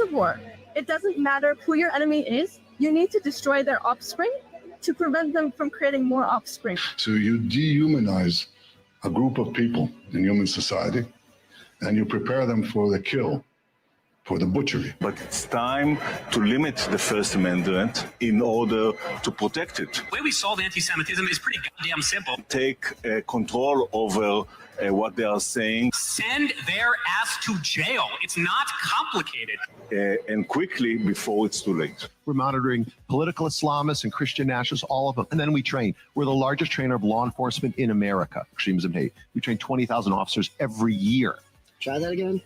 of war. It doesn't matter who your enemy is. You need to destroy their offspring to prevent them from creating more offspring. So you dehumanize a group of people in human society, and you prepare them for the kill, for the butchery. But it's time to limit the First Amendment in order to protect it. The way we solve anti-Semitism is pretty goddamn simple. Take control over what they are saying. Send their ass to jail. It's not complicated. And quickly before it's too late. We're monitoring political Islamists and Christian nationalists, all of them. And then we train. We're the largest trainer of law enforcement in America. Extremism hate. We train 20,000 officers every year. Try that again.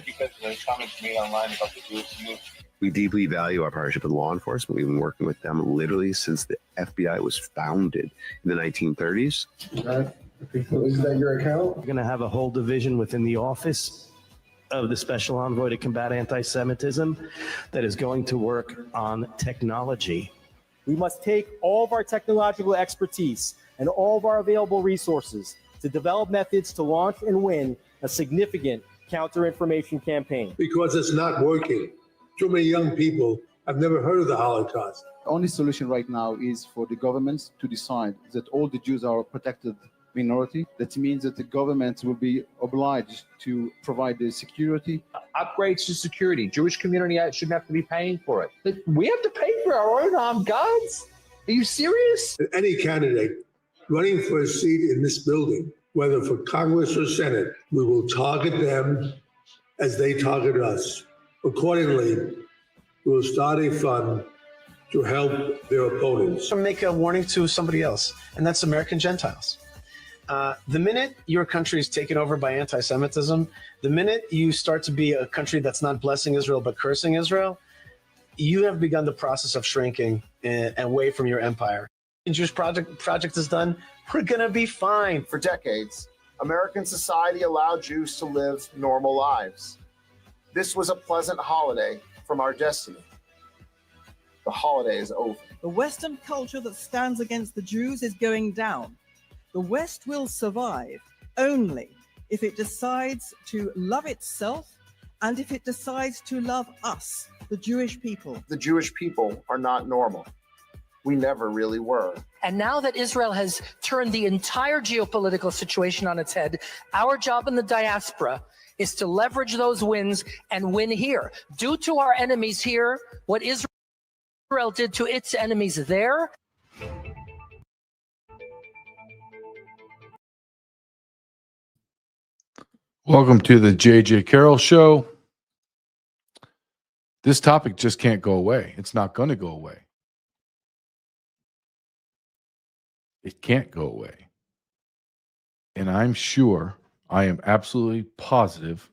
Because the comments made online about the Jewish youth. We deeply value our partnership with law enforcement. We've been working with them literally since the FBI was founded in the 1930s. Is that your account? We're going to have a whole division within the office of the Special Envoy to combat anti-Semitism that is going to work on technology. We must take all of our technological expertise and all of our available resources to develop methods to launch and win a significant counter-information campaign. Because it's not working. Too many young people have never heard of the Holocaust. The only solution right now is for the governments to decide that all the Jews are a protected minority. That means that the government will be obliged to provide the security. Upgrades to security. Jewish community shouldn't have to be paying for it. We have to pay for our own armed guards? Are you serious? Any candidate running for a seat in this building, whether for Congress or Senate, we will target them as they target us. Accordingly, we will start a fund to help their opponents. I'll make a warning to somebody else, and that's American Gentiles. The minute your country is taken over by anti-Semitism, the minute you start to be a country that's not blessing Israel but cursing Israel, you have begun the process of shrinking and away from your empire. The Jewish project is done. We're going to be fine. For decades, American society allowed Jews to live normal lives. This was a pleasant holiday from our destiny. The holiday is over. The Western culture that stands against the Jews is going down. The West will survive only if it decides to love itself and if it decides to love us, the Jewish people. The Jewish people are not normal. We never really were. And now that Israel has turned the entire geopolitical situation on its head, our job in the diaspora is to leverage those wins and win here. Do to our enemies here what Israel did to its enemies there. Welcome to the JJ Carrell Show. This topic just can't go away. It's not going to go away. It can't go away. And I'm sure, I am absolutely positive,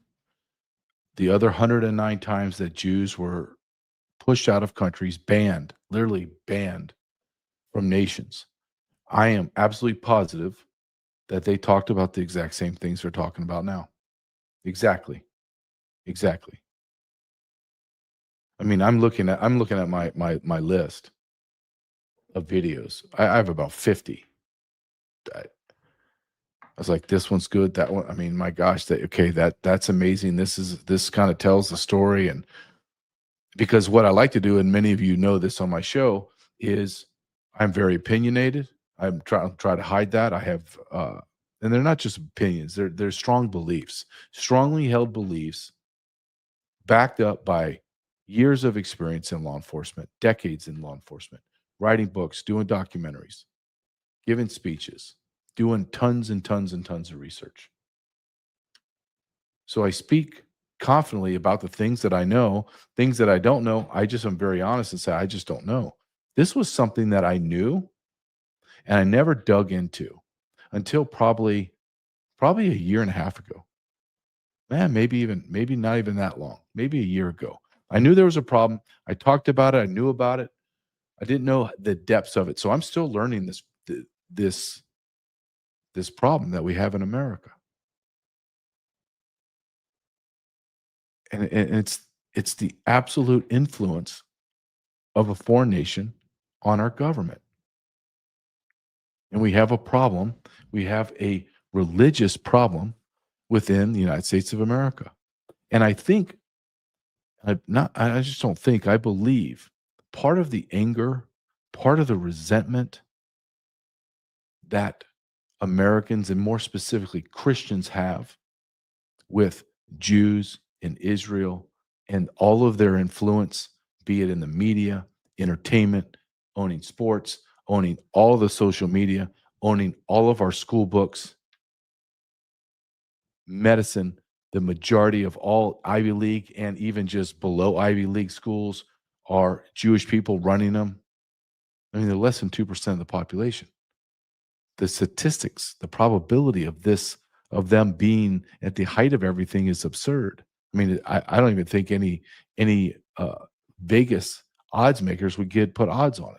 the other 109 times that Jews were pushed out of countries, banned, literally banned from nations, I am absolutely positive that they talked about the exact same things they're talking about now. Exactly. I mean, I'm looking at my list of videos. I have about 50. I was like, this one's good. That one, I mean, my gosh, that's amazing. This kind of tells the story. And because what I like to do, and many of you know this on my show, is I'm very opinionated. I'm try to hide that. I have and they're not just opinions, they're strong beliefs, strongly held beliefs, backed up by years of experience in law enforcement, decades in law enforcement, writing books, doing documentaries, giving speeches, doing tons and tons and tons of research. So I speak confidently about the things that I know. Things that I don't know, I just am very honest and say, I just don't know. This was something that I knew and I never dug into until probably a year and a half ago. Man, maybe not even that long, maybe a year ago. I knew there was a problem. I talked about it. I knew about it. I didn't know the depths of it. So I'm still learning this problem that we have in America. And it's the absolute influence of a foreign nation on our government. And we have a problem. We have a religious problem within the United States of America. And I think I just don't think, I believe part of the anger, part of the resentment that Americans, and more specifically Christians, have with Jews in Israel and all of their influence, be it in the media, entertainment, owning sports, owning all the social media, owning all of our school books, medicine. The majority of all Ivy League and even just below Ivy League schools are Jewish people running them. I mean, they're less than 2% of the population. The statistics, the probability of this, of them being at the height of everything, is absurd. I mean, I don't even think any Vegas odds makers would put odds on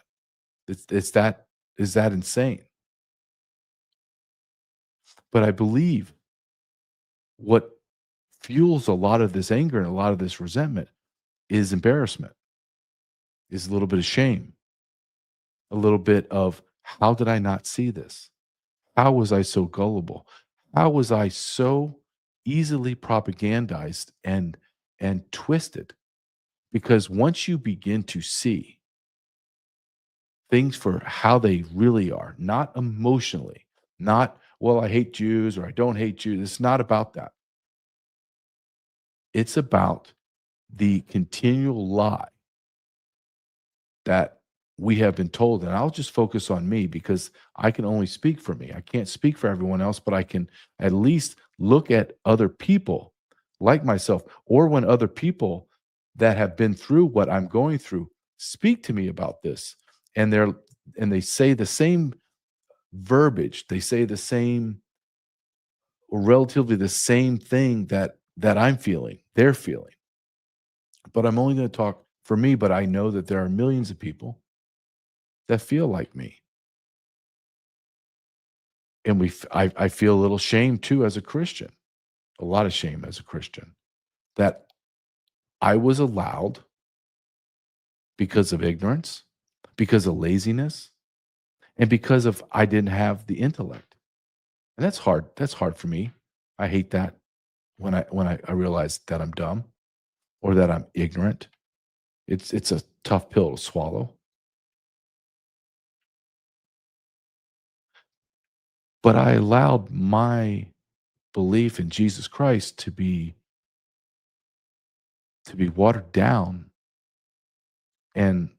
it. Is that insane? But I believe what fuels a lot of this anger and a lot of this resentment is embarrassment, is a little bit of shame, a little bit of, how did I not see this? How was I so gullible? How was I so easily propagandized and twisted? Because once you begin to see things for how they really are, not emotionally, not, well, I hate Jews or I don't hate Jews. It's not about that. It's about the continual lie that we have been told. And I'll just focus on me because I can only speak for me. I can't speak for everyone else, but I can at least look at other people like myself, or when other people that have been through what I'm going through speak to me about this, and they say the same verbiage, they say the same, or relatively the same thing that I'm feeling, they're feeling. But I'm only going to talk for me, but I know that there are millions of people that feel like me. And I feel a little shame too as a Christian, a lot of shame as a Christian, that I was allowed, because of ignorance, because of laziness, and because of I didn't have the intellect. And that's hard. That's hard for me. I hate that when I realize that I'm dumb or that I'm ignorant. It's a tough pill to swallow. But I allowed my belief in Jesus Christ to be watered down and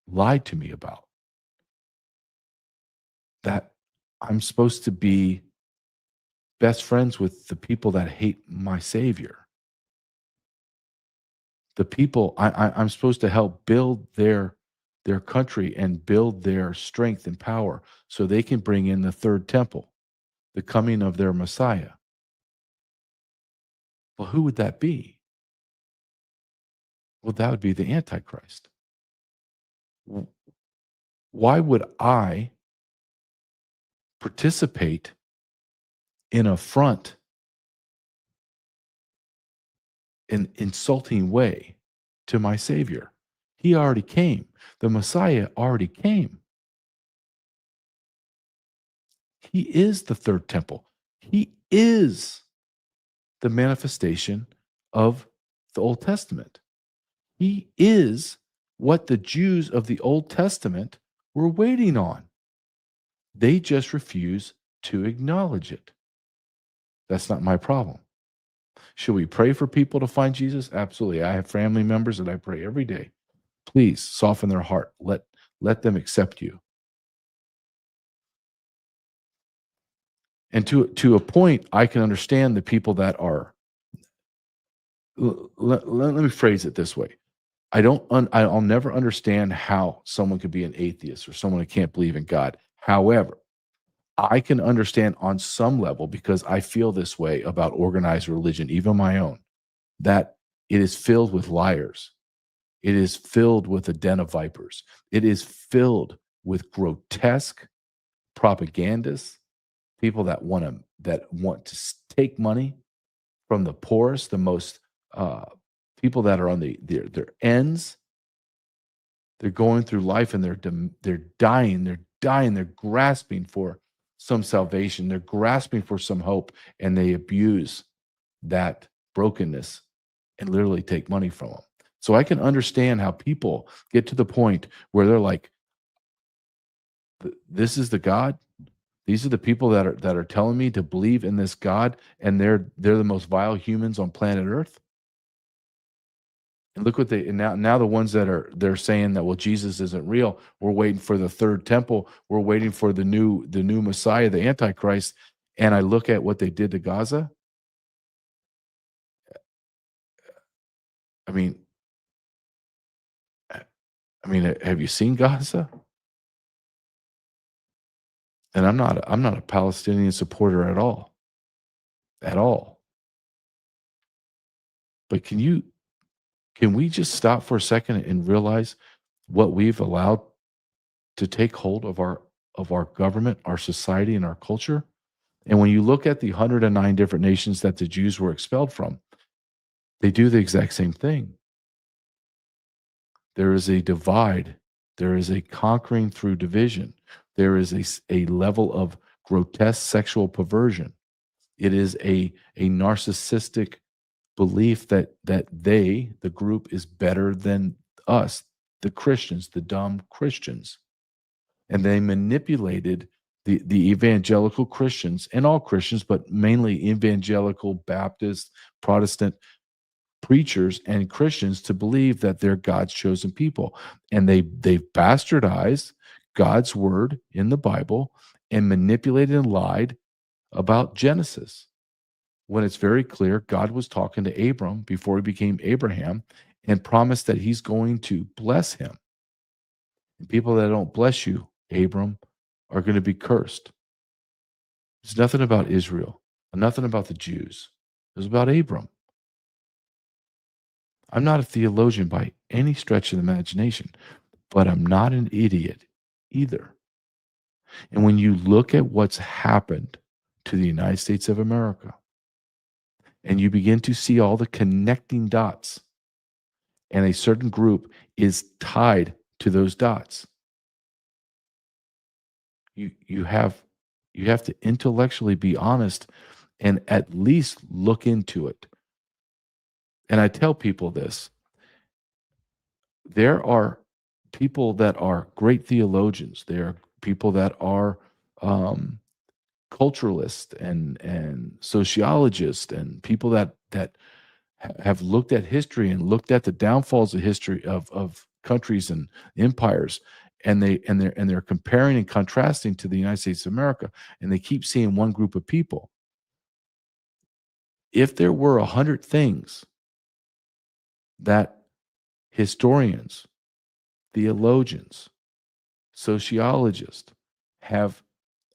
lied to me about. That I'm supposed to be best friends with the people that hate my Savior. The people I'm supposed to help build their country and build their strength and power so they can bring in the third temple, the coming of their Messiah. Well, who would that be? Well, that would be the Antichrist. Why would I participate in a front, an insulting way to my Savior? He already came. The Messiah already came. He is the third temple. He is the manifestation of the Old Testament. He is what the Jews of the Old Testament were waiting on. They just refuse to acknowledge it. That's not my problem. Should we pray for people to find Jesus? Absolutely. I have family members that I pray every day. Please soften their heart. Let them accept you. And to a point, I can understand the people that are. Let me phrase it this way. I'll never understand how someone could be an atheist or someone who can't believe in God. However, I can understand on some level, because I feel this way about organized religion, even my own, that it is filled with liars. It is filled with a den of vipers. It is filled with grotesque propagandists, people that want to take money from the poorest, the most people that are on their ends. They're going through life and they're dying. They're grasping for some salvation. They're grasping for some hope, and they abuse that brokenness and literally take money from them. So I can understand how people get to the point where they're like, this is the God. These are the people that are telling me to believe in this God, and they're the most vile humans on planet Earth. And look what now the ones they're saying that, well, Jesus isn't real. We're waiting for the third temple. We're waiting for the new Messiah, the Antichrist. And I look at what they did to Gaza. I mean, have you seen Gaza? And I'm not a Palestinian supporter at all. At all. But can we just stop for a second and realize what we've allowed to take hold of our government, our society, and our culture? And when you look at the 109 different nations that the Jews were expelled from, they do the exact same thing. There is a divide. There is a conquering through division. There is a level of grotesque sexual perversion. It is a narcissistic belief that the group, is better than us, the Christians, the dumb Christians. And they manipulated the evangelical Christians, and all Christians, but mainly evangelical, Baptist, Protestant preachers and Christians, to believe that they're God's chosen people. And they've bastardized God's word in the Bible and manipulated and lied about Genesis, when it's very clear God was talking to Abram before he became Abraham and promised that he's going to bless him. And people that don't bless you, Abram, are going to be cursed. There's nothing about Israel, nothing about the Jews. It was about Abram. I'm not a theologian by any stretch of the imagination, but I'm not an idiot either. And when you look at what's happened to the United States of America, and you begin to see all the connecting dots, and a certain group is tied to those dots, you have to intellectually be honest and at least look into it. And I tell people this: there are people that are great theologians. There are people that are culturalists and sociologists, and people that have looked at history and looked at the downfalls of history of countries and empires, and they're comparing and contrasting to the United States of America, and they keep seeing one group of people. If there were 100 things that historians, theologians, sociologists have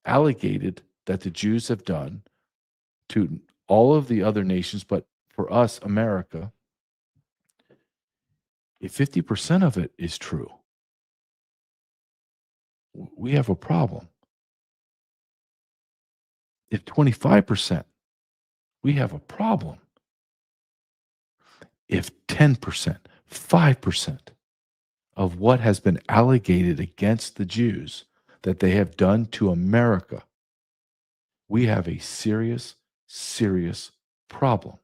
allocated that the Jews have done to all of the other nations, but for us, America, if 50% of it is true, we have a problem. If 25%, we have a problem. If 10%, 5% of what has been allocated against the Jews that they have done to America, we have a serious, serious problem.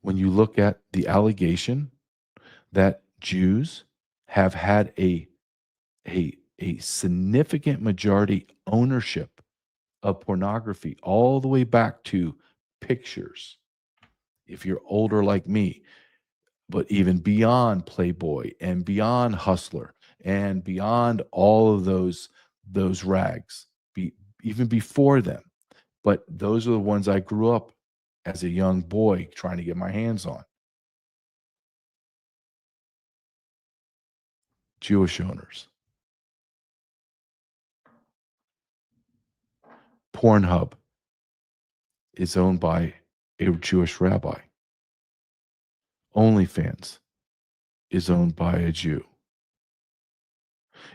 When you look at the allegation that Jews have had a significant majority ownership of pornography all the way back to pictures, if you're older like me, but even beyond Playboy and beyond Hustler and beyond all of those rags, even before them. But those are the ones I grew up as a young boy trying to get my hands on. Jewish owners. Pornhub is owned by a Jewish rabbi. OnlyFans is owned by a Jew.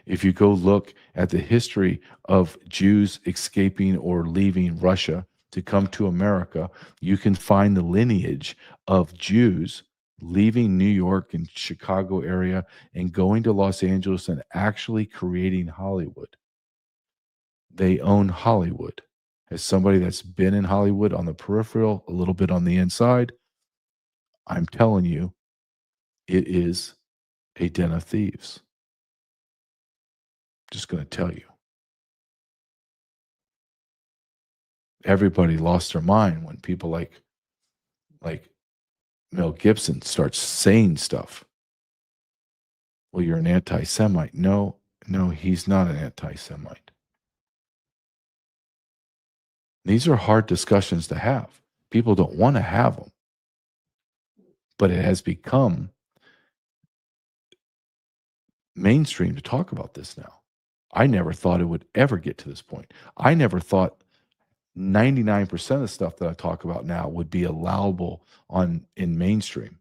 If you go look at the history of Jews escaping or leaving Russia to come to America, you can find the lineage of Jews leaving New York and Chicago area and going to Los Angeles and actually creating Hollywood. They own Hollywood. As somebody that's been in Hollywood on the peripheral, a little bit on the inside, I'm telling you, it is a den of thieves. Just going to tell you. Everybody lost their mind when people like Mel Gibson starts saying stuff. Well, you're an anti-Semite. No, he's not an anti-Semite. These are hard discussions to have. People don't want to have them. But it has become mainstream to talk about this now. I never thought it would ever get to this point. I never thought 99% of the stuff that I talk about now would be allowable in mainstream.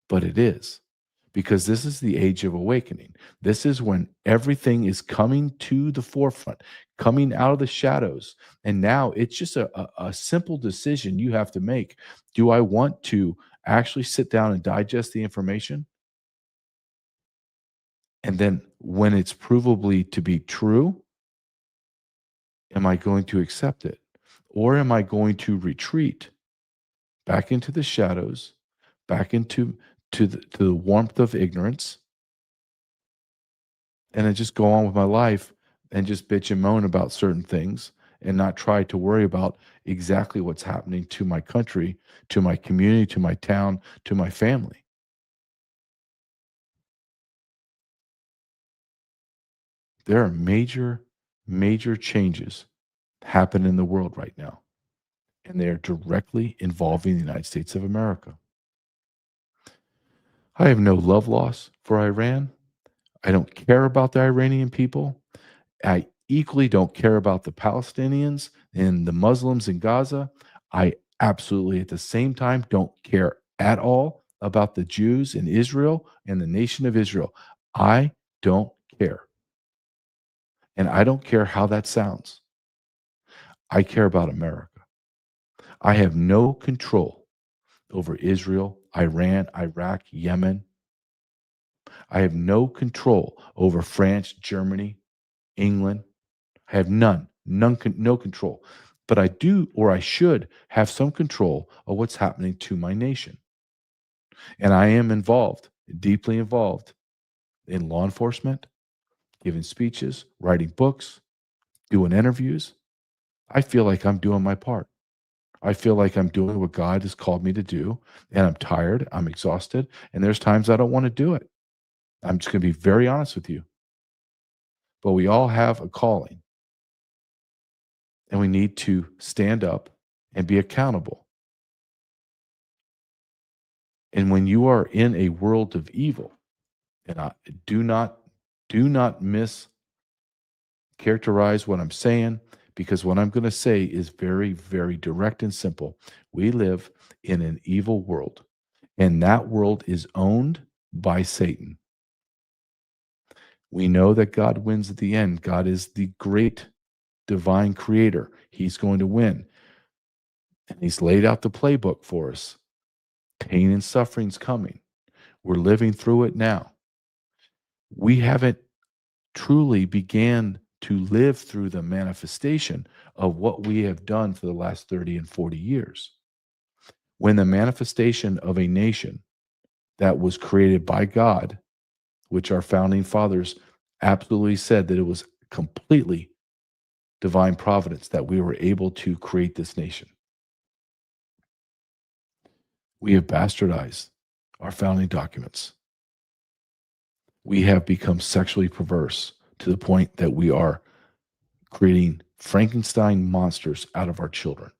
But it is, because this is the age of awakening. This is when everything is coming to the forefront, coming out of the shadows. And now it's just a simple decision you have to make. Do I want to actually sit down and digest the information? And then when it's provably to be true, am I going to accept it? Or am I going to retreat back into the shadows, back into the warmth of ignorance, and then just go on with my life and just bitch and moan about certain things and not try to worry about exactly what's happening to my country, to my community, to my town, to my family? There are major, major changes happening in the world right now, and they are directly involving the United States of America. I have no love loss for Iran. I don't care about the Iranian people. I equally don't care about the Palestinians and the Muslims in Gaza. I absolutely, at the same time, don't care at all about the Jews in Israel and the nation of Israel. I don't care. And I don't care how that sounds. I care about America. I have no control over Israel, Iran, Iraq, Yemen. I have no control over France, Germany, England. I have no control. But I do, or I should have some control of what's happening to my nation. And I am involved, deeply involved in law enforcement, giving speeches, writing books, doing interviews. I feel like I'm doing my part. I feel like I'm doing what God has called me to do, and I'm tired, I'm exhausted, and there's times I don't want to do it. I'm just going to be very honest with you. But we all have a calling, and we need to stand up and be accountable. And when you are in a world of evil, and I do not mischaracterize what I'm saying, because what I'm going to say is very, very direct and simple. We live in an evil world, and that world is owned by Satan. We know that God wins at the end. God is the great divine creator. He's going to win. And he's laid out the playbook for us. Pain and suffering's coming. We're living through it now. We haven't truly began to live through the manifestation of what we have done for the last 30 and 40 years. When the manifestation of a nation that was created by God, which our founding fathers absolutely said that it was completely divine providence that we were able to create this nation. We have bastardized our founding documents. We have become sexually perverse to the point that we are creating Frankenstein monsters out of our children.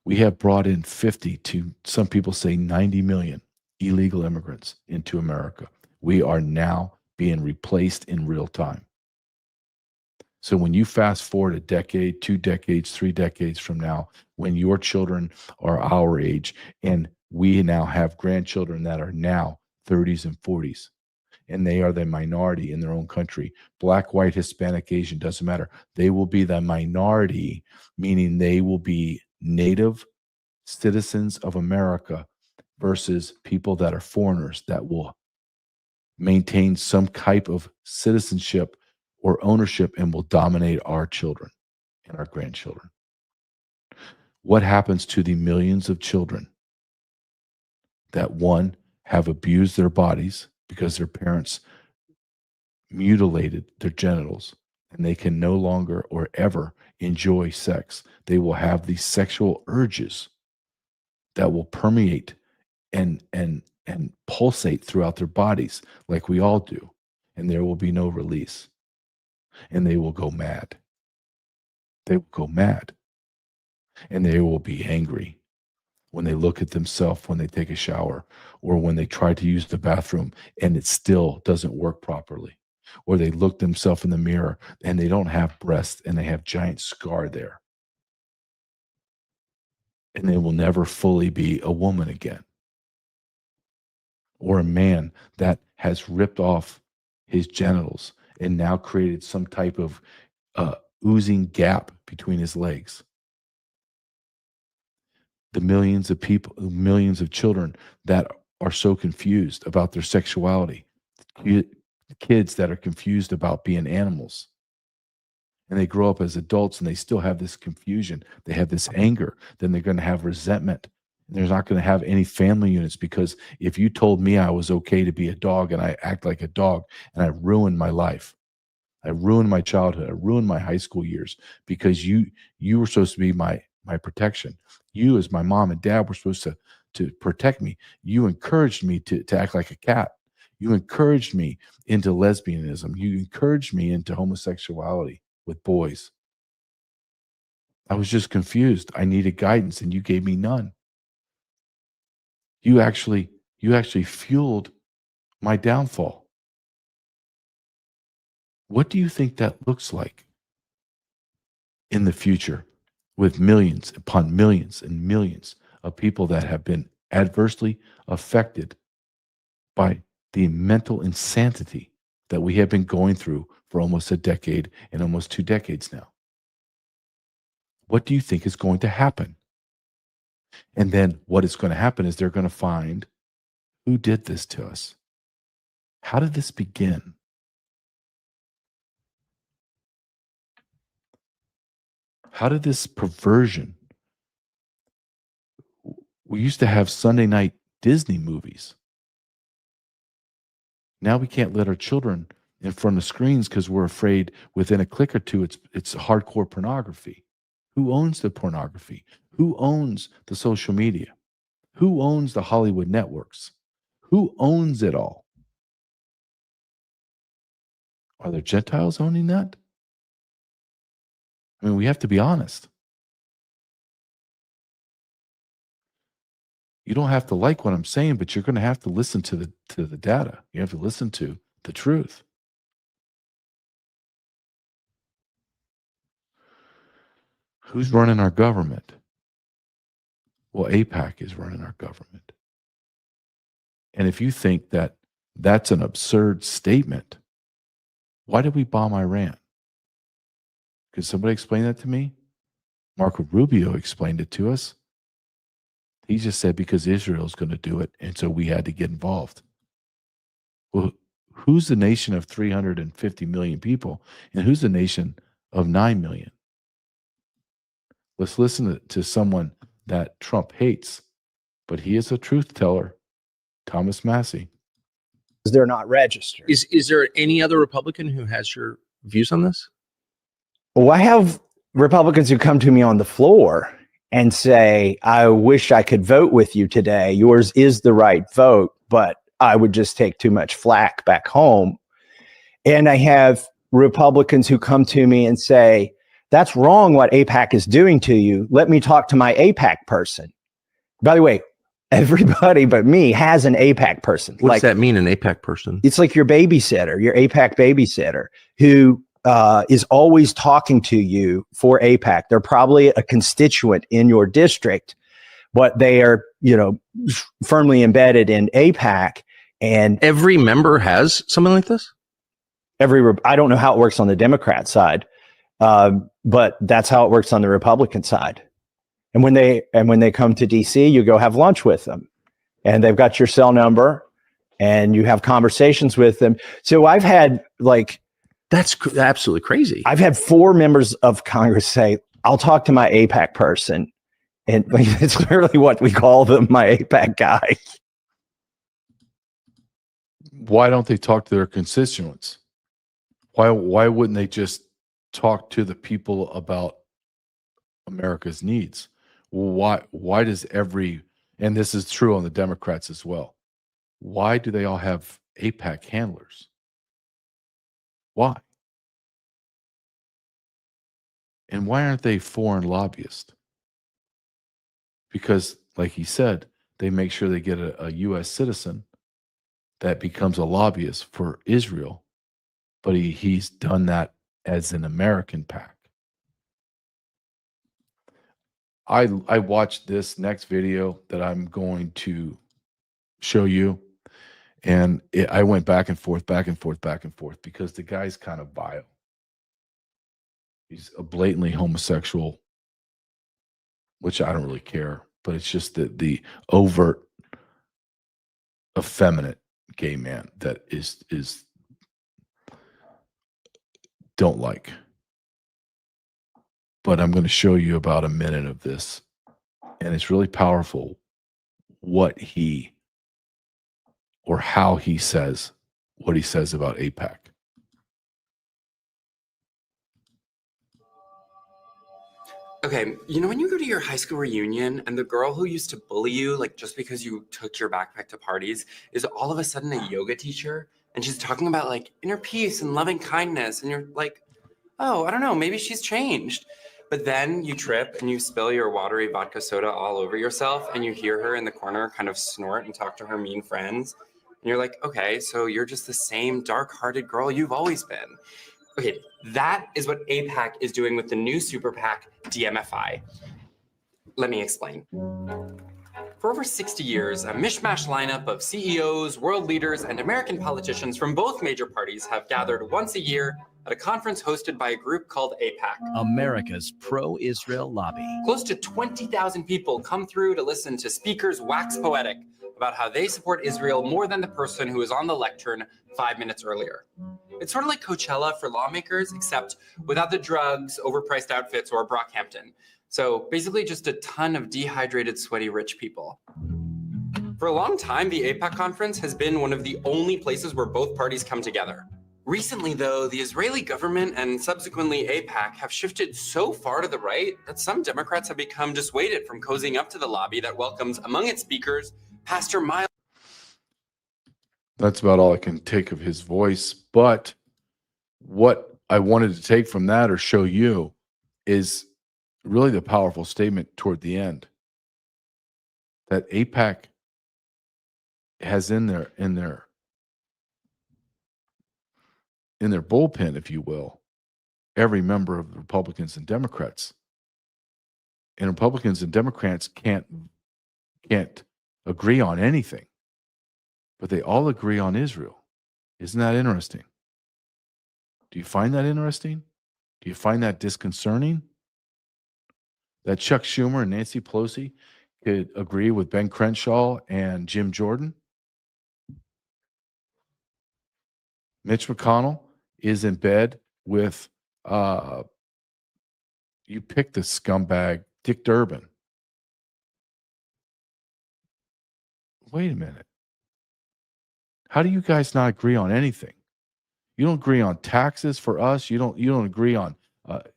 We have brought in 50 to, some people say, 90 million illegal immigrants into America. We are now being replaced in real time. So when you fast forward a decade, 2 decades, 3 decades from now, when your children are our age, and we now have grandchildren that are now 30s and 40s, and they are the minority in their own country, black, white, Hispanic, Asian, doesn't matter. They will be the minority, meaning they will be native citizens of America versus people that are foreigners that will maintain some type of citizenship or ownership and will dominate our children and our grandchildren. What happens to the millions of children that, one, have abused their bodies because their parents mutilated their genitals, and they can no longer or ever enjoy sex. They will have these sexual urges that will permeate and pulsate throughout their bodies like we all do, and there will be no release, and they will go mad. They will go mad, and they will be angry when they look at themselves when they take a shower, or when they try to use the bathroom and it still doesn't work properly, or they look themselves in the mirror and they don't have breasts and they have giant scar there, and they will never fully be a woman again, or a man that has ripped off his genitals and now created some type of oozing gap between his legs. The millions of people, millions of children that are so confused about their sexuality, kids that are confused about being animals, and they grow up as adults and they still have this confusion. They have this anger. Then they're going to have resentment. They're not going to have any family units, because if you told me I was okay to be a dog and I act like a dog, and I ruined my life, I ruined my childhood, I ruined my high school years, because you were supposed to be my protection. You, as my mom and dad, were supposed to protect me. You encouraged me to act like a cat. You encouraged me into lesbianism. You encouraged me into homosexuality with boys. I was just confused. I needed guidance, and you gave me none. You actually fueled my downfall. What do you think that looks like in the future, with millions upon millions and millions of people that have been adversely affected by the mental insanity that we have been going through for almost a decade and almost 2 decades now? What do you think is going to happen? And then what is going to happen is they're going to find who did this to us. How did this begin? How did this perversion? We used to have Sunday night Disney movies. Now we can't let our children in front of screens because we're afraid within a click or two it's hardcore pornography. Who owns the pornography? Who owns the social media? Who owns the Hollywood networks? Who owns it all? Are there Gentiles owning that? I mean, we have to be honest. You don't have to like what I'm saying, but you're going to have to listen to the data. You have to listen to the truth. Who's running our government? Well, AIPAC is running our government. And if you think that that's an absurd statement, why did we bomb Iran? Could somebody explain that to me? Marco Rubio explained it to us. He just said because Israel's going to do it, and so we had to get involved. Well, who's the nation of 350 million people, and who's the nation of 9 million? Let's listen to someone that Trump hates, but he is a truth teller, Thomas Massey. They're not registered. Is there any other Republican who has your views on this? Well, I have Republicans who come to me on the floor and say, I wish I could vote with you today. Yours is the right vote, but I would just take too much flack back home. And I have Republicans who come to me and say, that's wrong what AIPAC is doing to you. Let me talk to my AIPAC person. By the way, everybody but me has an AIPAC person. What does that mean, an AIPAC person? It's like your babysitter, your AIPAC babysitter, who is always talking to you for AIPAC. They're probably a constituent in your district, but they are, firmly embedded in AIPAC. And every member has something like this? I don't know how it works on the Democrat side, but that's how it works on the Republican side. And when they come to DC, you go have lunch with them, and they've got your cell number, and you have conversations with them. So I've had that's absolutely crazy. I've had 4 members of Congress say, I'll talk to my AIPAC person. And it's literally what we call them, my AIPAC guy. why don't they talk to their constituents? Why wouldn't they just talk to the people about America's needs? Why does and this is true on the Democrats as well, why do they all have AIPAC handlers? Why? And why aren't they foreign lobbyists? Because, like he said, they make sure they get a U.S. citizen that becomes a lobbyist for Israel, but he's done that as an American PAC. I watched this next video that I'm going to show you, and I went back and forth because the guy's kind of vile. He's a blatantly homosexual, which I don't really care, but it's just the overt, effeminate gay man that is don't like. But I'm going to show you about a minute of this, and it's really powerful what he or how he says what he says about AIPAC. Okay, you know when you go to your high school reunion and the girl who used to bully you, like just because you took your backpack to parties, is all of a sudden a yoga teacher, and she's talking about like inner peace and loving kindness, and you're like, oh, I don't know, maybe she's changed. But then you trip and you spill your watery vodka soda all over yourself, and you hear her in the corner kind of snort and talk to her mean friends. And you're like, okay, so you're just the same dark-hearted girl you've always been. Okay, that is what AIPAC is doing with the new super PAC, DMFI. Let me explain. For over 60 years, a mishmash lineup of CEOs, world leaders, and American politicians from both major parties have gathered once a year at a conference hosted by a group called AIPAC. America's pro-Israel lobby. Close to 20,000 people come through to listen to speakers wax poetic about how they support Israel more than the person who was on the lectern 5 minutes earlier. It's sort of like Coachella for lawmakers, except without the drugs, overpriced outfits, or Brockhampton. So basically just a ton of dehydrated, sweaty, rich people. For a long time, the AIPAC conference has been one of the only places where both parties come together. Recently, though, the Israeli government and subsequently AIPAC have shifted so far to the right that some Democrats have become dissuaded from cozying up to the lobby that welcomes among its speakers Pastor Miles. That's about all I can take of his voice. But what I wanted to take from that or show you is really the powerful statement toward the end that AIPAC has in their bullpen, if you will, every member of the Republicans and Democrats. And Republicans and Democrats can't agree on anything, but they all agree on Israel. Isn't that interesting? Do you find that interesting? Do you find that disconcerting? That Chuck Schumer and Nancy Pelosi could agree with Ben Crenshaw and Jim Jordan? Mitch McConnell is in bed with, you pick the scumbag, Dick Durbin. Wait a minute. How do you guys not agree on anything? You don't agree on taxes for us. You don't agree on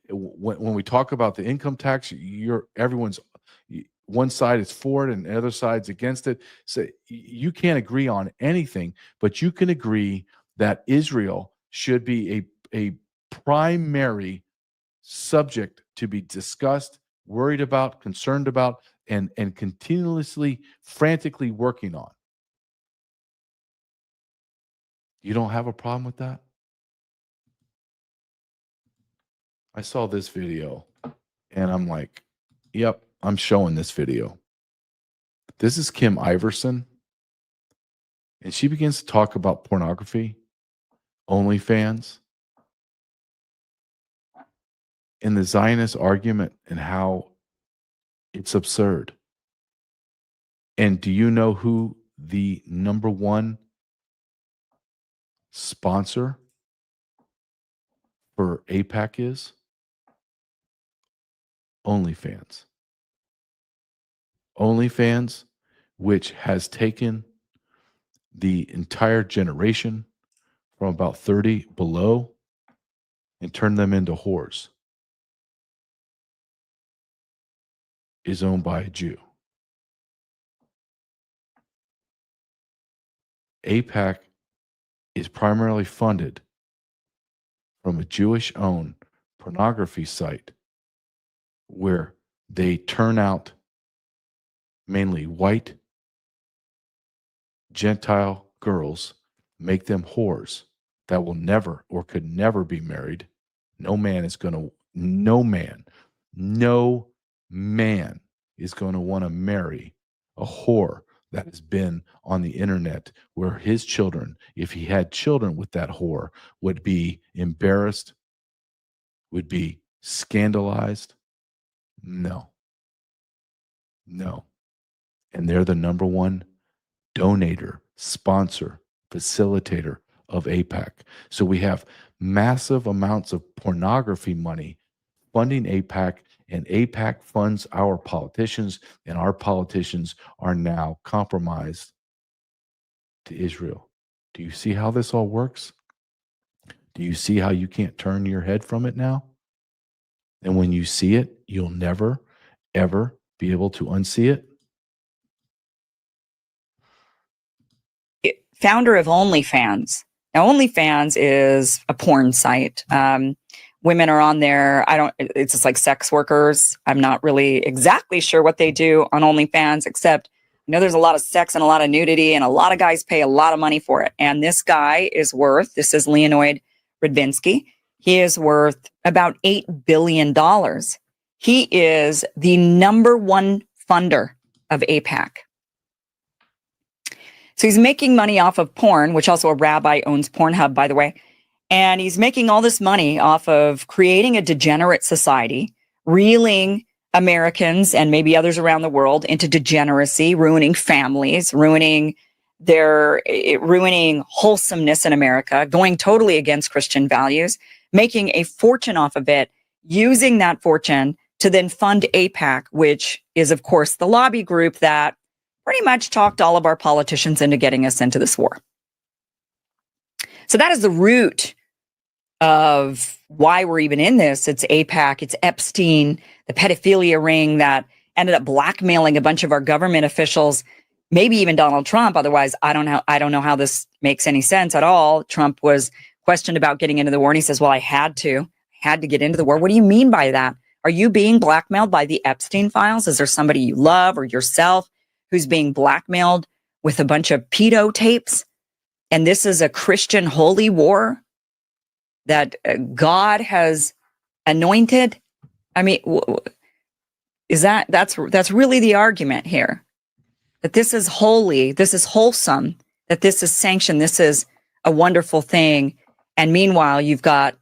when we talk about the income tax. Everyone's one side is for it and the other side's against it. So you can't agree on anything, but you can agree that Israel should be a primary subject to be discussed, worried about, concerned about, and continuously, frantically working on. You don't have a problem with that? I saw this video and I'm like, yep, I'm showing this video. This is Kim Iverson. And she begins to talk about pornography, OnlyFans, and the Zionist argument and how it's absurd. And do you know who the number one sponsor for AIPAC is? OnlyFans. OnlyFans, which has taken the entire generation from about 30 below and turn them into whores is owned by a Jew. AIPAC is primarily funded from a Jewish-owned pornography site where they turn out mainly white Gentile girls, make them whores that will never or could never be married. No man is going to want to marry a whore that has been on the internet, where his children, if he had children with that whore, would be embarrassed, would be scandalized. No. And they're the number one donator, sponsor, facilitator of AIPAC. So we have massive amounts of pornography money funding AIPAC, and AIPAC funds our politicians, and our politicians are now compromised to Israel. Do you see how this all works? Do you see how you can't turn your head from it now? And when you see it, you'll never, ever be able to unsee it? Founder of OnlyFans. Now, OnlyFans is a porn site. Women are on there. It's just like sex workers. I'm not really exactly sure what they do on OnlyFans, except I know there's a lot of sex and a lot of nudity, and a lot of guys pay a lot of money for it. And this guy is worth, this is Leonid Radvinsky, he is worth about $8 billion. He is the number one funder of AIPAC. So he's making money off of porn, which also a rabbi owns Pornhub, by the way. And he's making all this money off of creating a degenerate society, reeling Americans and maybe others around the world into degeneracy, ruining families, ruining wholesomeness in America, going totally against Christian values, making a fortune off of it, using that fortune to then fund AIPAC, which is, of course, the lobby group that pretty much talked all of our politicians into getting us into this war. So that is the root of why we're even in this. It's AIPAC, it's Epstein, the pedophilia ring that ended up blackmailing a bunch of our government officials, maybe even Donald Trump. Otherwise, I don't know how this makes any sense at all. Trump was questioned about getting into the war, and he says, well, I had to get into the war. What do you mean by that? Are you being blackmailed by the Epstein files? Is there somebody you love or yourself who's being blackmailed with a bunch of pedo tapes? And this is a Christian holy war that God has anointed? I mean, that's really the argument here, that this is holy, this is wholesome, that this is sanctioned, this is a wonderful thing. And meanwhile, you've got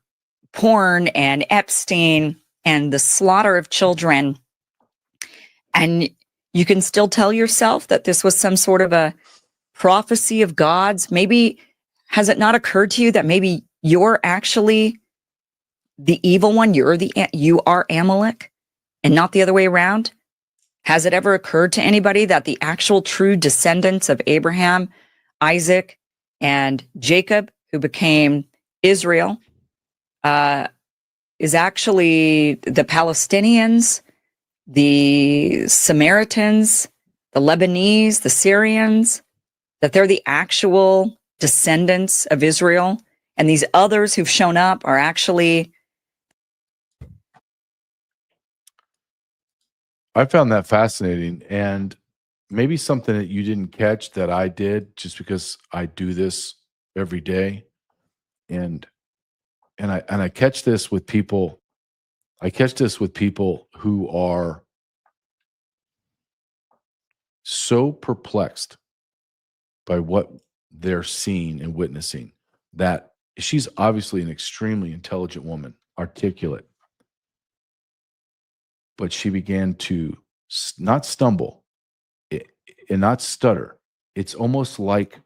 porn and Epstein and the slaughter of children. And you can still tell yourself that this was some sort of a prophecy of God's. Maybe has it not occurred to you that maybe you're actually the evil one? You are Amalek and not the other way around? Has it ever occurred to anybody that the actual true descendants of Abraham, Isaac, and Jacob, who became Israel, is actually the Palestinians, the Samaritans, the Lebanese, the Syrians, that they're the actual descendants of Israel, and these others who've shown up are actually... I found that fascinating, and maybe something that you didn't catch that I did, just because I do this every day, and I catch this with people. I catch this with people who are so perplexed by what they're seeing and witnessing that she's obviously an extremely intelligent woman, articulate, but she began to not stumble and not stutter. It's almost like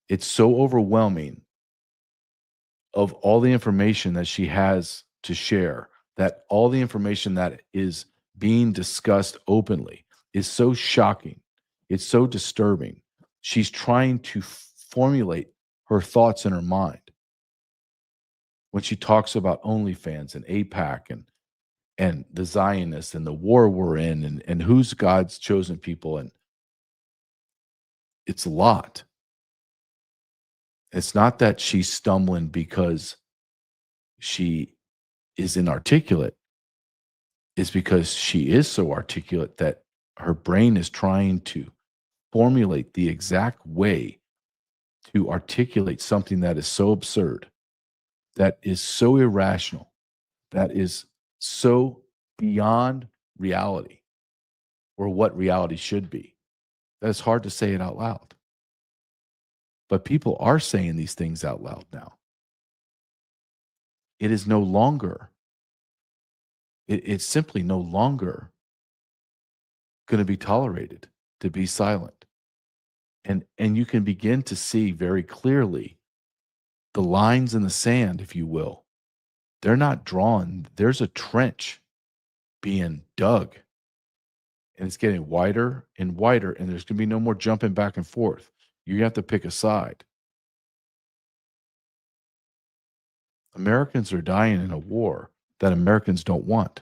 it's so overwhelming of all the information that she has to share, that all the information that is being discussed openly is so shocking. It's so disturbing. She's trying to formulate her thoughts in her mind when she talks about OnlyFans and AIPAC and the Zionists and the war we're in and who's God's chosen people. And it's a lot. It's not that she's stumbling because she is inarticulate. It's because she is so articulate that her brain is trying to formulate the exact way to articulate something that is so absurd, that is so irrational, that is so beyond reality or what reality should be, that it's hard to say it out loud. But people are saying these things out loud now. It is no longer, it's simply no longer going to be tolerated to be silent. And you can begin to see very clearly the lines in the sand, if you will. They're not drawn. There's a trench being dug. And it's getting wider and wider, and there's going to be no more jumping back and forth. You have to pick a side. Americans are dying in a war that Americans don't want.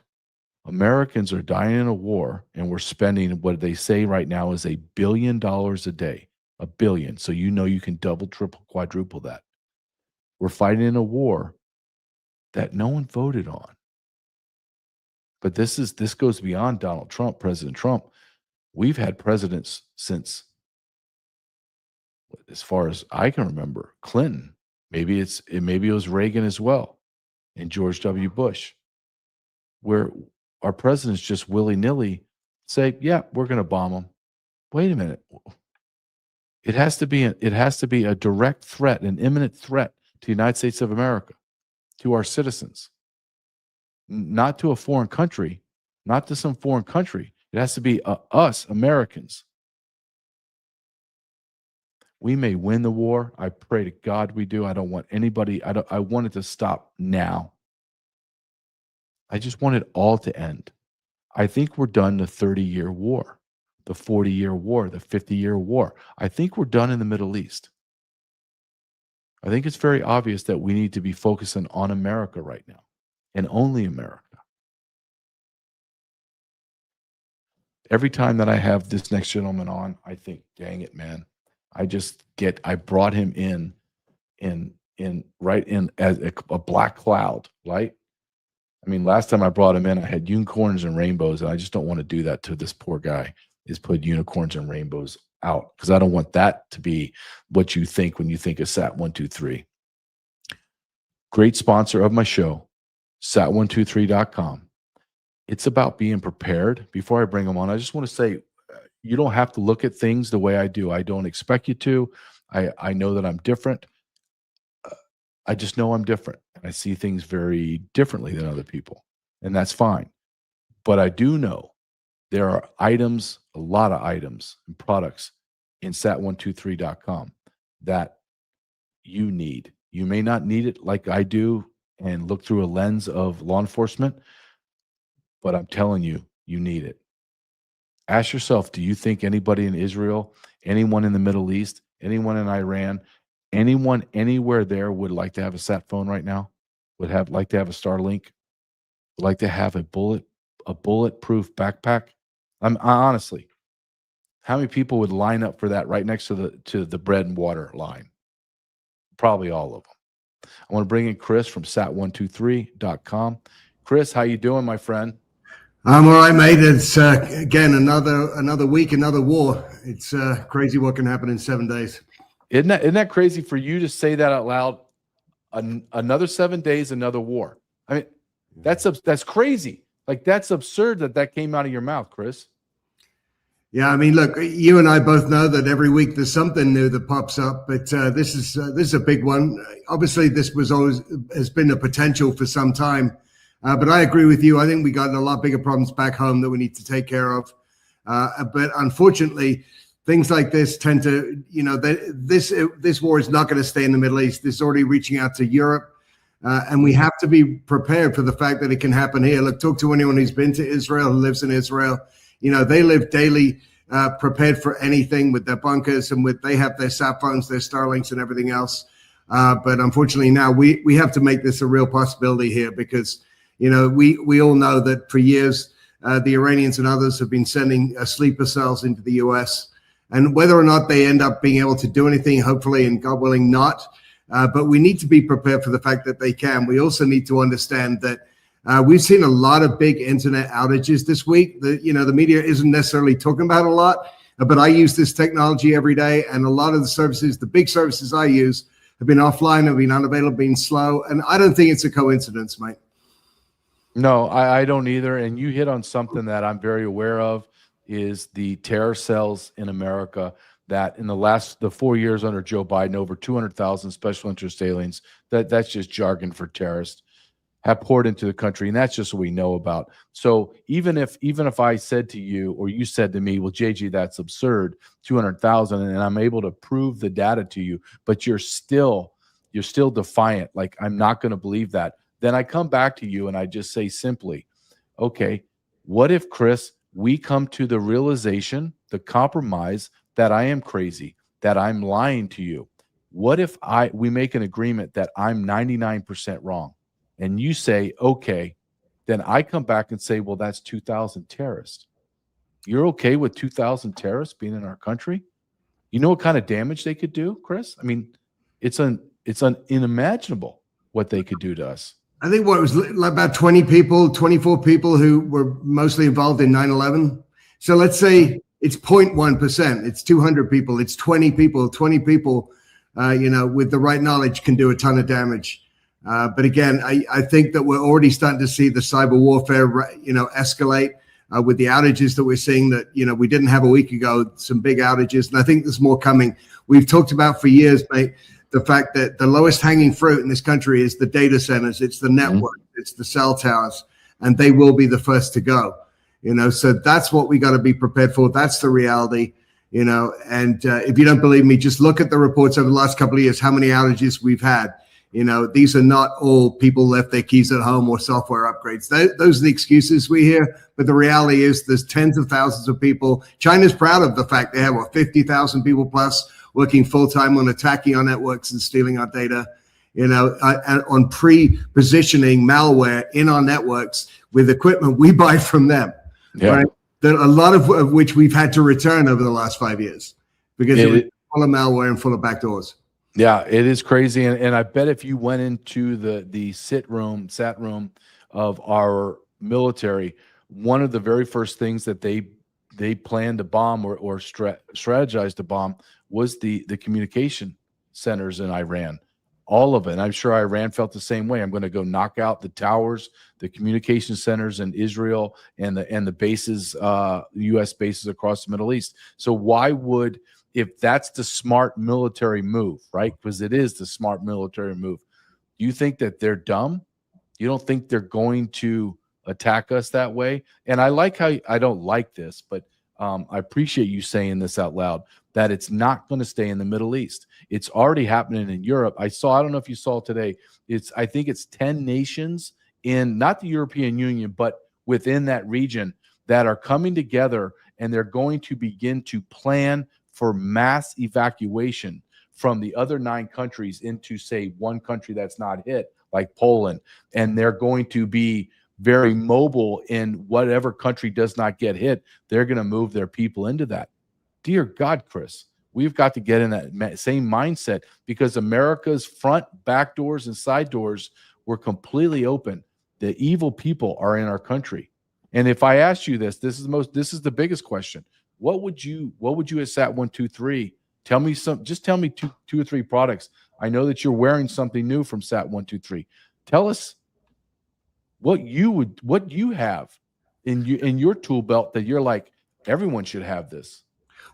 Americans are dying in a war, and we're spending what they say right now is $1 billion a day. $1 billion. So you know you can double, triple, quadruple that. We're fighting in a war that no one voted on. But this goes beyond Donald Trump, President Trump. We've had presidents since, as far as I can remember, Clinton. Maybe it was Reagan as well, and George W. Bush, where our presidents just willy-nilly say, "Yeah, we're going to bomb them." Wait a minute. It has to be a direct threat, an imminent threat to the United States of America, to our citizens, not to a foreign country, not to some foreign country. It has to be us, Americans. We may win the war. I pray to God we do. I don't want anybody. I want it to stop now. I just want it all to end. I think we're done the 30-year war, the 40-year war, the 50-year war. I think we're done in the Middle East. I think it's very obvious that we need to be focusing on America right now, and only America. Every time that I have this next gentleman on, I think, dang it, man. I brought him in as a black cloud, right? I mean, last time I brought him in, I had unicorns and rainbows, and I just don't want to do that to this poor guy, is put unicorns and rainbows out, because I don't want that to be what you think when you think of Sat123. Great sponsor of my show, sat123.com. It's about being prepared. Before I bring them on, I just want to say, you don't have to look at things the way I do. I don't expect you to. I know that I'm different. I just know I'm different. And I see things very differently than other people. And that's fine. But I do know there are items, a lot of items and products in sat123.com that you need. You may not need it like I do and look through a lens of law enforcement, but I'm telling you, you need it. Ask yourself, do you think anybody in Israel, anyone in the Middle East, anyone in Iran, anyone anywhere there would like to have a sat phone right now? Would like to have a Starlink? Would like to have a bulletproof backpack? Honestly, how many people would line up for that right next to the bread and water line? Probably all of them. I want to bring in Chris from sat123.com. Chris, how you doing, my friend? I'm all right, mate. It's again another week, another war. It's crazy what can happen in 7 days. Isn't that crazy for you to say that out loud? Another 7 days, another war. I mean, that's crazy. Like, that's absurd that came out of your mouth, Chris. Yeah, I mean, look, you and I both know that every week there's something new that pops up, but this is a big one. Obviously, this has been a potential for some time. But I agree with you. I think we got a lot bigger problems back home that we need to take care of. But unfortunately, things like this tend to, this war is not going to stay in the Middle East. It's already reaching out to Europe. And we have to be prepared for the fact that it can happen here. Look, talk to anyone who's been to Israel, who lives in Israel. They live daily prepared for anything with their bunkers and they have their sat phones, their Starlinks, and everything else. But unfortunately, now we have to make this a real possibility here because, we all know that for years the Iranians and others have been sending sleeper cells into the U.S. And whether or not they end up being able to do anything, hopefully, and God willing, not. But we need to be prepared for the fact that they can. We also need to understand that we've seen a lot of big internet outages this week. The media isn't necessarily talking about a lot, but I use this technology every day, and a lot of the services, the big services I use, have been offline, have been unavailable, been slow, and I don't think it's a coincidence, mate. No, I don't either. And you hit on something that I'm very aware of is the terror cells in America that in the 4 years under Joe Biden, over 200,000 special interest aliens, that's just jargon for terrorists, have poured into the country. And that's just what we know about. So even if I said to you, or you said to me, well, JG, that's absurd, 200,000, and I'm able to prove the data to you, but you're still defiant. Like, I'm not going to believe that. Then I come back to you and I just say simply, okay, what if, Chris, we come to the realization, the compromise that I am crazy, that I'm lying to you? What if we make an agreement that I'm 99% wrong? And you say, okay, then I come back and say, well, that's 2,000 terrorists. You're okay with 2,000 terrorists being in our country? You know what kind of damage they could do, Chris? I mean, it's unimaginable what they could do to us. I think what was about 24 people who were mostly involved in 9/11. So let's say it's 0.1%. It's 200 people. It's 20 people. 20 people, with the right knowledge can do a ton of damage. But again, I think that we're already starting to see the cyber warfare, escalate with the outages that we're seeing that, we didn't have a week ago, some big outages. And I think there's more coming. We've talked about for years, mate, the fact that the lowest hanging fruit in this country is the data centers. It's the network, it's the cell towers, and they will be the first to go. So that's what we got to be prepared for. That's the reality, and if you don't believe me, just look at the reports over the last couple of years, how many outages we've had. These are not all people left their keys at home or software upgrades. Those are the excuses we hear. But the reality is there's tens of thousands of people. China's proud of the fact they have 50,000 people plus working full-time on attacking our networks and stealing our data, on pre-positioning malware in our networks with equipment we buy from them. Yeah. Right? A lot of which we've had to return over the last 5 years because it was full of malware and full of backdoors. Yeah, it is crazy. And I bet if you went into the sat room of our military, one of the very first things that they planned to bomb or strategized to bomb was the communication centers in Iran, all of it. And I'm sure Iran felt the same way. I'm going to go knock out the towers, the communication centers in Israel, and the bases, U.S. bases across the Middle East. So why would, if that's the smart military move, right? Because it is the smart military move. Do you think that they're dumb? You don't think they're going to attack us that way? And I like how I don't like this, but I appreciate you saying this out loud, that it's not going to stay in the Middle East. It's already happening in Europe. I don't know if you saw today, I think it's 10 nations in not the European Union, but within that region that are coming together, and they're going to begin to plan for mass evacuation from the other 9 countries into, say, one country that's not hit, like Poland. And they're going to be very mobile in whatever country does not get hit. They're going to move their people into that. Dear God, Chris, we've got to get in that same mindset, because America's front, back doors, and side doors were completely open. The evil people are in our country. And if I asked you this is the biggest question. What would you at Sat 123 tell me? Just tell me two or three products. I know that you're wearing something new from Sat 123. Tell us what you have in your tool belt that you're like, everyone should have this.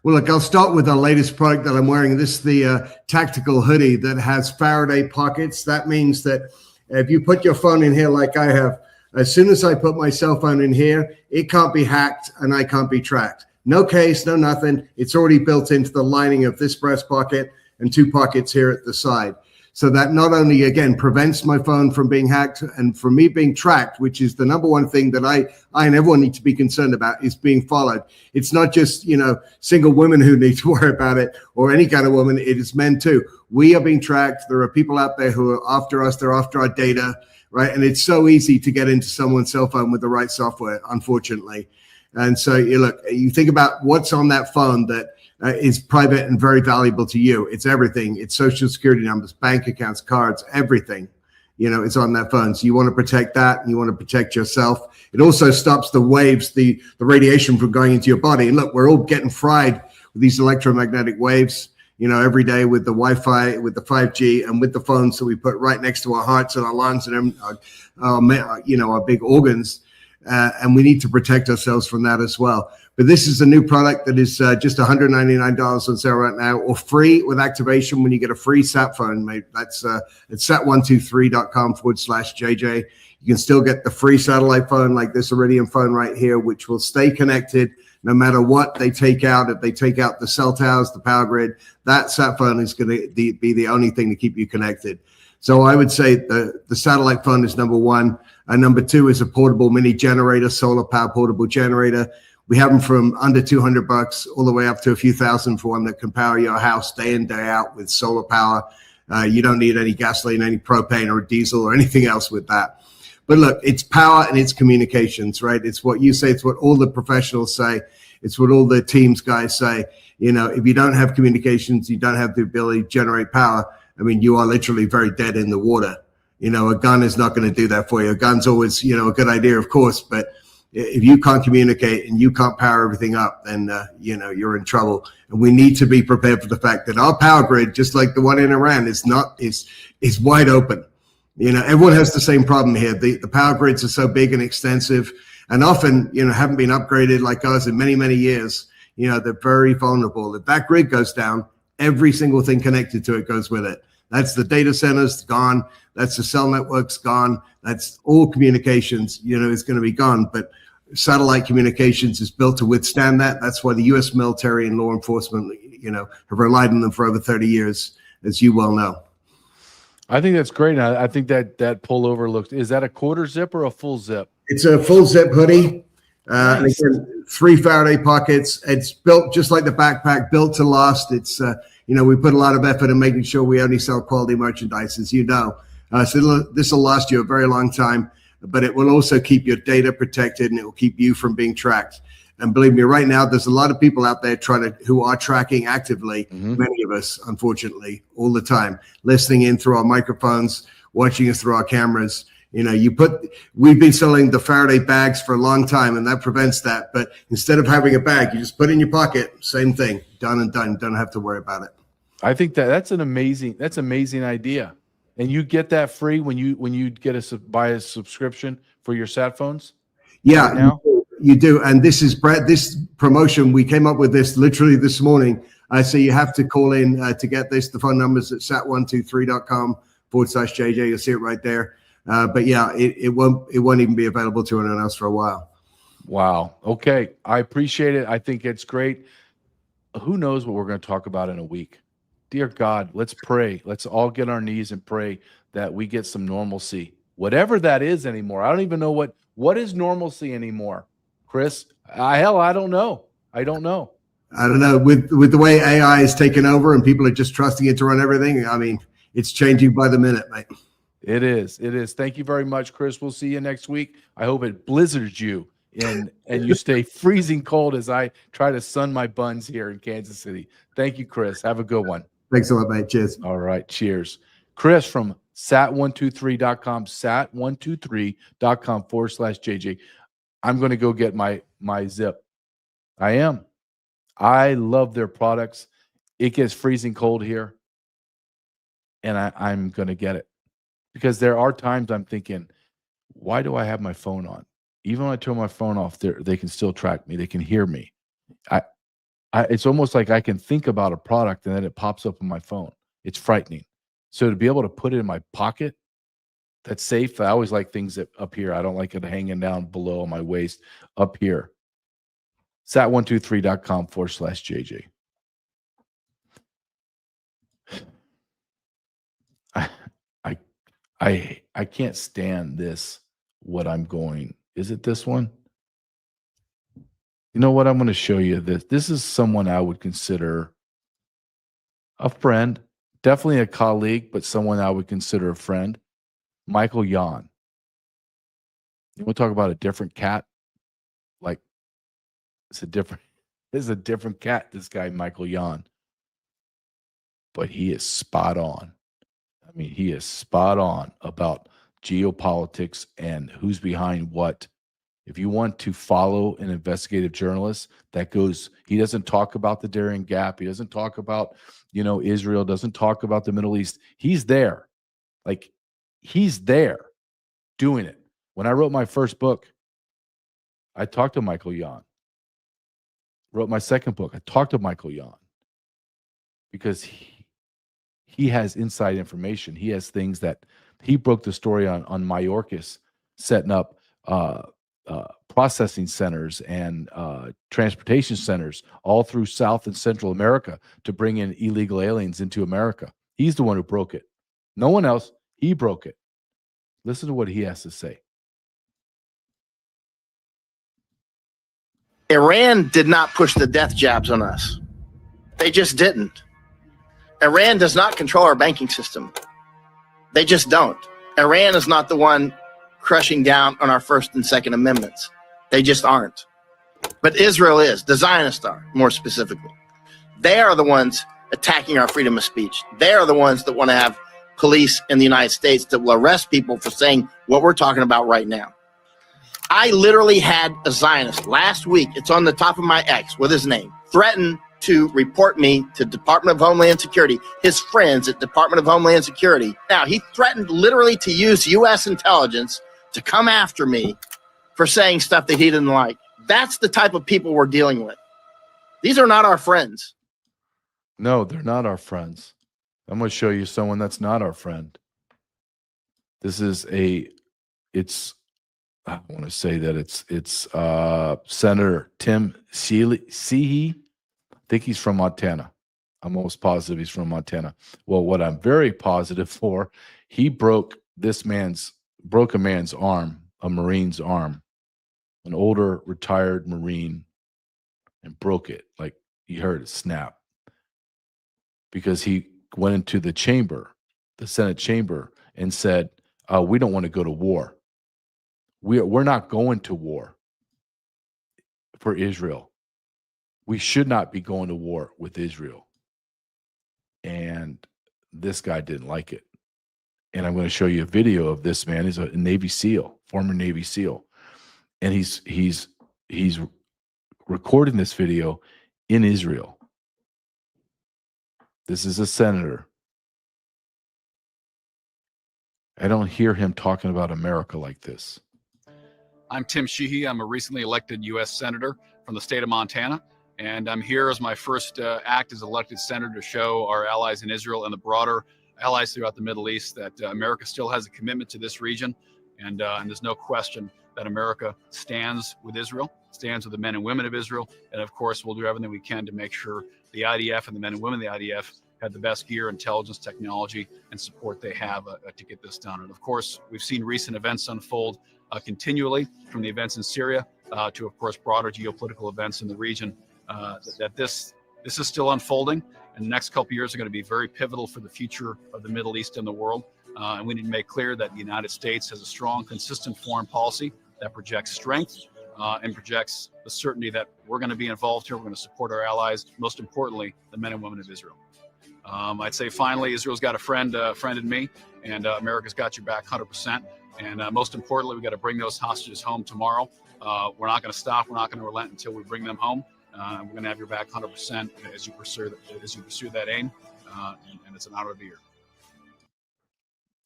Well, look, I'll start with the latest product that I'm wearing. This is the tactical hoodie that has Faraday pockets. That means that if you put your phone in here like I have, as soon as I put my cell phone in here, it can't be hacked and I can't be tracked. No case, no nothing. It's already built into the lining of this breast pocket and 2 pockets here at the side. So that not only, again, prevents my phone from being hacked and from me being tracked, which is the number one thing that I and everyone need to be concerned about, is being followed. It's not just, single women who need to worry about it, or any kind of woman. It is men too. We are being tracked. There are people out there who are after us. They're after our data, right? And it's so easy to get into someone's cell phone with the right software, unfortunately. And so you think about what's on that phone that is private and very valuable to you. It's everything. It's social security numbers, bank accounts, cards, everything. It's on that phone. So you want to protect that, and you want to protect yourself. It also stops the waves, the radiation from going into your body. And look, we're all getting fried with these electromagnetic waves, every day with the Wi-Fi, with the 5G, and with the phones that we put right next to our hearts and our lungs and our big organs. And we need to protect ourselves from that as well. But this is a new product that is just $199 on sale right now, or free with activation when you get a free sat phone. Mate, that's at sat123.com/JJ. You can still get the free satellite phone like this Iridium phone right here, which will stay connected no matter what they take out. If they take out the cell towers, the power grid, that sat phone is going to be the only thing to keep you connected. So I would say the satellite phone is number one. Number two is a portable mini generator, solar power portable generator. We have them from under $200 all the way up to a few thousand for one that can power your house day in, day out with solar power. You don't need any gasoline, any propane or diesel or anything else with that. But look, it's power and it's communications, right? It's what you say. It's what all the professionals say. It's what all the teams guys say. If you don't have communications, you don't have the ability to generate power. I mean, you are literally very dead in the water. A gun is not going to do that for you. A gun's always, a good idea, of course, but if you can't communicate and you can't power everything up, then, you're in trouble. And we need to be prepared for the fact that our power grid, just like the one in Iran, is wide open. Everyone has the same problem here. The power grids are so big and extensive and often, haven't been upgraded like ours in many, many years. They're very vulnerable. If that grid goes down, every single thing connected to it goes with it. That's the data centers gone. That's the cell networks gone. That's all communications, is going to be gone. But satellite communications is built to withstand that. That's why the U.S. military and law enforcement, have relied on them for over 30 years, as you well know. I think that's great. I think that pullover looks, is that a quarter zip or a full zip? It's a full zip hoodie. Nice. And again, 3 Faraday pockets. It's built just like the backpack, built to last. It's, we put a lot of effort in making sure we only sell quality merchandise, as you know. So this will last you a very long time, but it will also keep your data protected and it will keep you from being tracked. And believe me, right now, there's a lot of people out there who are tracking actively, many of us, unfortunately, all the time, listening in through our microphones, watching us through our cameras. We've been selling the Faraday bags for a long time, and that prevents that. But instead of having a bag, you just put it in your pocket, same thing, done and done. Don't have to worry about it. I think that's an amazing idea. And you get that free when you get buy a subscription for your sat phones? Yeah, right now? You do. And this is this promotion. We came up with this literally this morning. So you have to call in to get this. The phone number is at sat123.com/JJ. You'll see it right there. But yeah, it won't even be available to anyone else for a while. Wow. Okay. I appreciate it. I think it's great. Who knows what we're going to talk about in a week? Dear God, let's pray. Let's all get on our knees and pray that we get some normalcy, whatever that is anymore. I don't even know what is normalcy anymore, Chris. I don't know. I don't know. With the way AI is taking over and people are just trusting it to run everything. I mean, it's changing by the minute, mate. It is. Thank you very much, Chris. We'll see you next week. I hope it blizzards you and you stay freezing cold as I try to sun my buns here in Kansas City. Thank you, Chris. Have a good one. Thanks a lot, mate. Cheers. All right. Cheers. Chris from sat123.com, sat123.com/JJ. I'm going to go get my zip. I am. I love their products. It gets freezing cold here, and I'm going to get it because there are times I'm thinking, why do I have my phone on? Even when I turn my phone off, they can still track me. They can hear me. It's almost like I can think about a product and then it pops up on my phone. It's frightening. So to be able to put it in my pocket, that's safe. I always like things up here. I don't like it hanging down below my waist. Up here. Sat123.com/JJ. I can't stand this. What I'm going, is it this one? You know what? I'm going to show you this. This is someone I would consider a friend, definitely a colleague, but someone I would consider a friend. Michael Yon. You want to talk about a different cat? Like, it's a different cat, this guy, Michael Yon. But he is spot on. I mean, he is spot on about geopolitics and who's behind what. If you want to follow an investigative journalist that goes, he doesn't talk about the Darien Gap. He doesn't talk about, Israel, doesn't talk about the Middle East. He's there. Like, he's there doing it. When I wrote my first book, I talked to Michael Yon. Wrote my second book, I talked to Michael Yon because he has inside information. He has things that he broke the story on Mayorkas, setting up processing centers and transportation centers all through South and Central America to bring in illegal aliens into America. He's the one who broke it. No one else. He broke it. Listen to what he has to say. Iran did not push the death jabs on us. They just didn't. Iran does not control our banking system. They just don't. Iran is not the one crushing down on our First and Second Amendments. They just aren't. But Israel is, the Zionists are, more specifically. They are the ones attacking our freedom of speech. They are the ones that want to have police in the United States that will arrest people for saying what we're talking about right now. I literally had a Zionist last week, it's on the top of my X with his name, threaten to report me to Department of Homeland Security, his friends at Department of Homeland Security. Now, he threatened literally to use U.S. intelligence to come after me for saying stuff that he didn't like. That's the type of people we're dealing with. These are not our friends. No, they're not our friends. I'm going to show you someone that's not our friend. This is I want to say that it's Senator Tim Sheehy. I think he's from Montana. I'm almost positive he's from Montana. Well, what I'm very positive for, he broke a man's arm, a Marine's arm, an older retired Marine, and broke it. Like, you heard it snap. Because he went into the chamber, the Senate chamber, and said, we don't want to go to war. We're not going to war for Israel. We should not be going to war with Israel. And this guy didn't like it. And I'm going to show you a video of this man. He's a Navy SEAL, former Navy SEAL. And he's recording this video in Israel. This is a senator. I don't hear him talking about America like this. I'm Tim Sheehy. I'm a recently elected U.S. Senator from the state of Montana, and I'm here as my first act as elected senator to show our allies in Israel and the broader allies throughout the Middle East that America still has a commitment to this region, and there's no question that America stands with Israel, stands with the men and women of Israel, and of course we'll do everything we can to make sure the IDF and the men and women of the IDF have the best gear, intelligence, technology, and support they have to get this done. And of course, we've seen recent events unfold continually, from the events in Syria to, of course, broader geopolitical events in the region, that this is still unfolding, and the next couple of years are going to be very pivotal for the future of the Middle East and the world. And we need to make clear that the United States has a strong, consistent foreign policy that projects strength and projects the certainty that we're going to be involved here. We're going to support our allies, most importantly, the men and women of Israel. I'd say finally, Israel's got a friend in me, and America's got your back 100%. And most importantly, we got to bring those hostages home tomorrow. We're not going to stop. We're not going to relent until we bring them home. We're going to have your back 100% as you pursue that aim. And it's an honor to be here.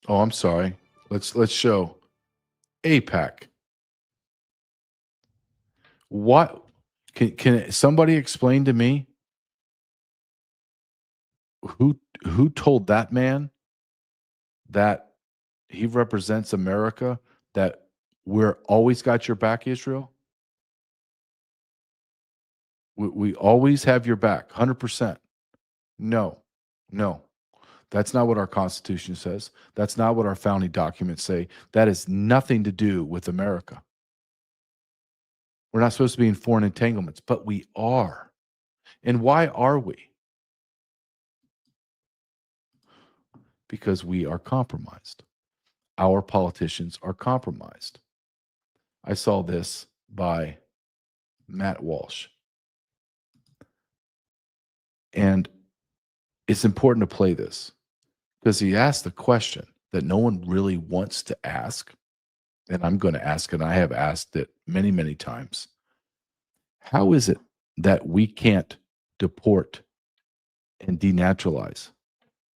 Oh, I'm sorry. Let's show AIPAC. What can somebody explain to me who told that man that he represents America, that we're always got your back, Israel? We always have your back, 100%. No. That's not what our Constitution says. That's not what our founding documents say. That has nothing to do with America. We're not supposed to be in foreign entanglements, but we are. And why are we? Because we are compromised. Our politicians are compromised. I saw this by Matt Walsh. And it's important to play this because he asked the question that no one really wants to ask. And I'm going to ask it. I have asked it many, many times. How is it that we can't deport and denaturalize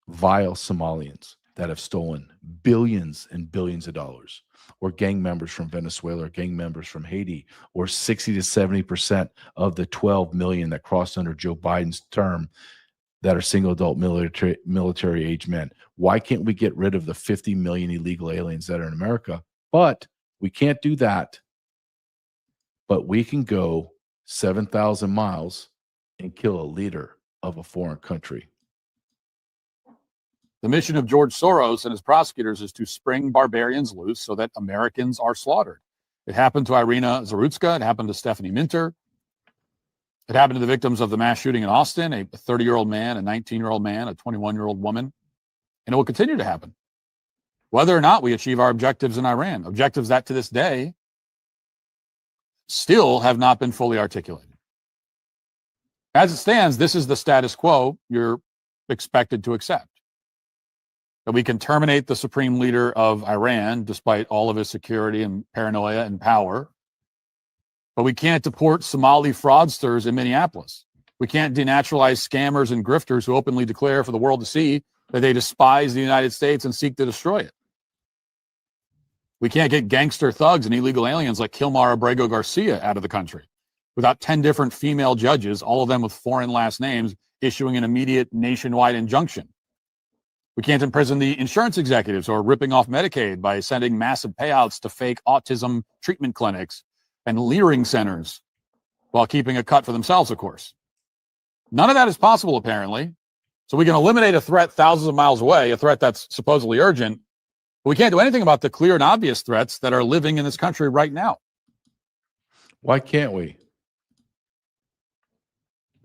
vile Somalians that have stolen billions and billions of dollars, or gang members from Venezuela, or gang members from Haiti, or 60 to 70% of the 12 million that crossed under Joe Biden's term that are single adult military age men? Why can't we get rid of the 50 million illegal aliens that are in America? But we can't do that. But we can go 7,000 miles and kill a leader of a foreign country. The mission of George Soros and his prosecutors is to spring barbarians loose so that Americans are slaughtered. It happened to Irina Zarutska. It happened to Stephanie Minter. It happened to the victims of the mass shooting in Austin, a 30-year-old man, a 19-year-old man, a 21-year-old woman. And it will continue to happen, whether or not we achieve our objectives in Iran, objectives that to this day still have not been fully articulated. As it stands, this is the status quo you're expected to accept. That we can terminate the supreme leader of Iran, despite all of his security and paranoia and power. But we can't deport Somali fraudsters in Minneapolis. We can't denaturalize scammers and grifters who openly declare for the world to see that they despise the United States and seek to destroy it. We can't get gangster thugs and illegal aliens like Kilmar Abrego Garcia out of the country without 10 different female judges, all of them with foreign last names, issuing an immediate nationwide injunction. We can't imprison the insurance executives who are ripping off Medicaid by sending massive payouts to fake autism treatment clinics and leering centers while keeping a cut for themselves, of course. None of that is possible, apparently. So we can eliminate a threat thousands of miles away, a threat that's supposedly urgent, but we can't do anything about the clear and obvious threats that are living in this country right now. Why can't we?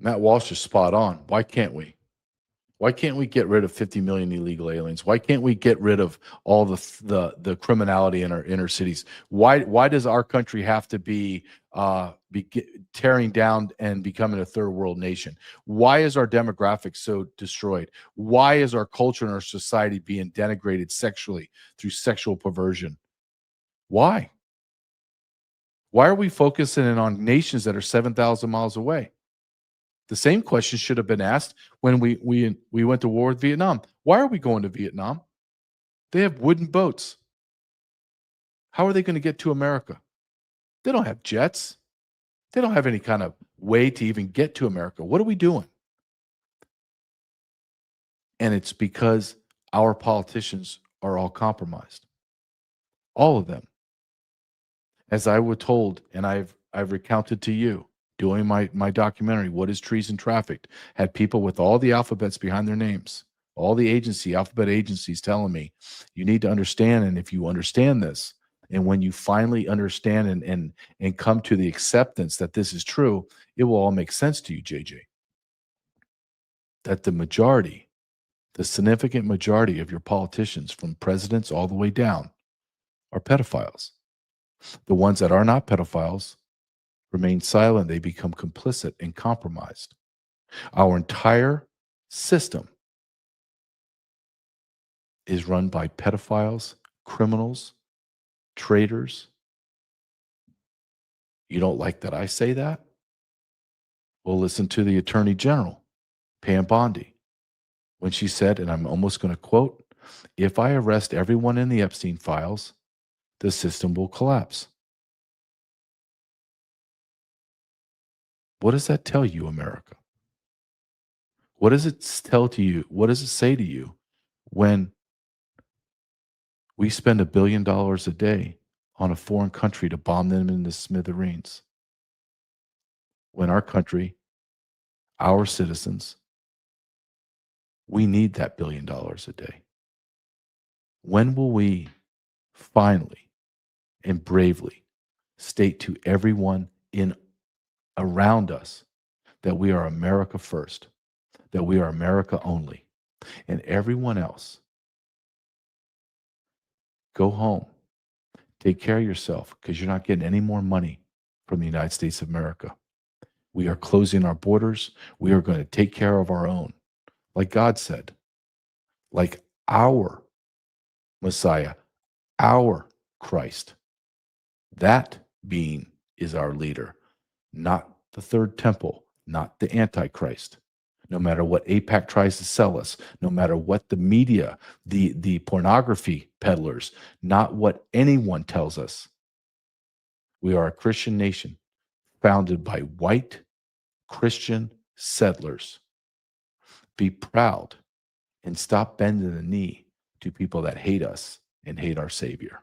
Matt Walsh is spot on. Why can't we? Why can't we get rid of 50 million illegal aliens? Why can't we get rid of all the criminality in our inner cities? Why does our country have to be tearing down and becoming a third world nation? Why is our demographics so destroyed? Why is our culture and our society being denigrated sexually through sexual perversion? Why? Why are we focusing in on nations that are 7,000 miles away? The same question should have been asked when we went to war with Vietnam. Why are we going to Vietnam? They have wooden boats. How are they going to get to America? They don't have jets. They don't have any kind of way to even get to America. What are we doing? And it's because our politicians are all compromised. All of them. As I was told, and I've recounted to you, doing my documentary, What is Treason Trafficked, had people with all the alphabets behind their names, all the alphabet agencies telling me, you need to understand, and if you understand this, and when you finally understand and come to the acceptance that this is true, it will all make sense to you, JJ. That the majority, the significant majority of your politicians, from presidents all the way down, are pedophiles. The ones that are not pedophiles remain silent. They become complicit and compromised. Our entire system is run by pedophiles, criminals, traitors. You don't like that I say that? Well, listen to the Attorney General, Pam Bondi, when she said, and I'm almost going to quote, "If I arrest everyone in the Epstein files, the system will collapse." What does that tell you, America? What does it tell to you? What does it say to you when we spend $1 billion a day on a foreign country to bomb them into smithereens? When our country, our citizens, We need that $1 billion a day. When will we finally and bravely state to everyone around us that we are America first, that we are America only, and everyone else, go home, take care of yourself, because you're not getting any more money from the United States of America. We are closing our borders. We are going to take care of our own, like God said, like our Messiah, our Christ. That being is our leader, not the third temple, not the Antichrist. No matter what AIPAC tries to sell us, no matter what the media, the pornography peddlers, not what anyone tells us. We are a Christian nation founded by white Christian settlers. Be proud and stop bending the knee to people that hate us and hate our Savior.